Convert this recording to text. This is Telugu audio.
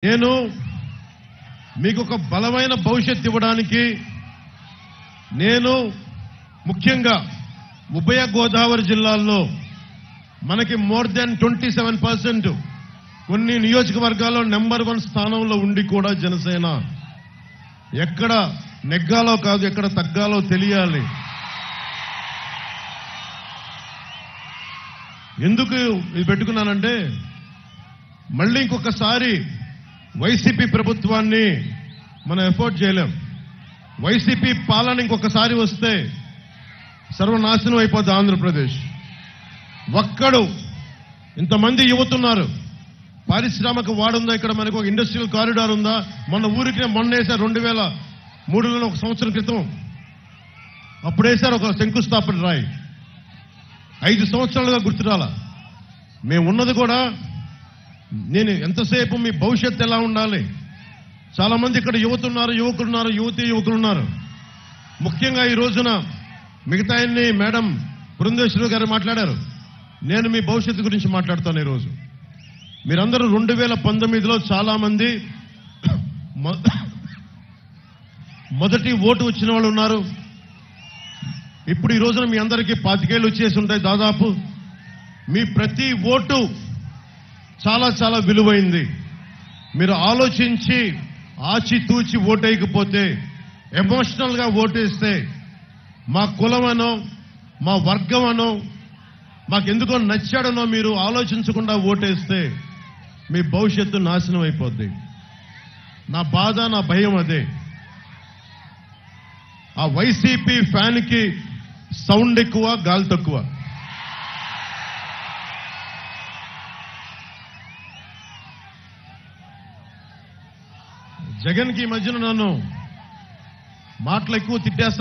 నేను మీకు ఒక బలమైన భవిష్యత్తు ఇవ్వడానికి నేను ముఖ్యంగా ఉభయ గోదావరి జిల్లాల్లో మనకి మోర్ దెన్ 27% కొన్ని నియోజకవర్గాల్లో నెంబర్ 1 స్థానంలో ఉండి కూడా జనసేన ఎక్కడ నెగ్గాలో కాదు ఎక్కడ తగ్గాలో తెలియాలి. ఎందుకు ఇది పెట్టుకున్నానంటే మళ్ళీ ఇంకొకసారి వైసీపీ ప్రభుత్వాన్ని మనం ఎఫోర్డ్ చేయలేం. వైసీపీ పాలన ఇంకొకసారి వస్తే సర్వనాశనం అయిపోద్ది ఆంధ్రప్రదేశ్. ఒక్కడు ఇంతమంది యువతున్నారు, పారిశ్రామిక వాడుందా, ఇక్కడ మనకు ఒక ఇండస్ట్రియల్ కారిడార్ ఉందా? మొన్న వేశారు 2003లో ఒక సంవత్సరం క్రితం అప్పుడు వేశారు ఒక శంకుస్థాపన రాయి. 5 సంవత్సరాలుగా గుర్తురాల. మేము ఉన్నది కూడా నేను ఎంతసేపు మీ భవిష్యత్తు ఎలా ఉండాలి. చాలా మంది ఇక్కడ యువతున్నారు, యువకులున్నారు, యువకులున్నారు. ముఖ్యంగా ఈ రోజున మిగతా మేడం బృందేశ్వరి గారు మాట్లాడారు. నేను మీ భవిష్యత్తు గురించి మాట్లాడతాను. ఈరోజు మీరందరూ 2019లో చాలా మంది మొదటి ఓటు వచ్చిన వాళ్ళు ఉన్నారు. ఇప్పుడు ఈ రోజున మీ అందరికీ 25 ఏళ్ళు వచ్చేసి ఉంటాయి దాదాపు. మీ ప్రతి ఓటు చాలా చాలా విలువైంది. మీరు ఆలోచించి ఆచితూచి ఓటేయకపోతే, ఎమోషనల్ గా ఓటేస్తే, మా కులమనో మా వర్గమనో మాకెందుకో నచ్చాడనో మీరు ఆలోచించకుండా ఓటేస్తే మీ భవిష్యత్తు నాశనం అయిపోద్ది. నా బాధ, నా భయం అదే. ఆ వైసీపీ ఫ్యాన్ కి సౌండ్ ఎక్కువ, గాలి తక్కువ. జగన్ కి ఈ మధ్యన నన్ను మాటలు ఎక్కువ తిట్టేస్తా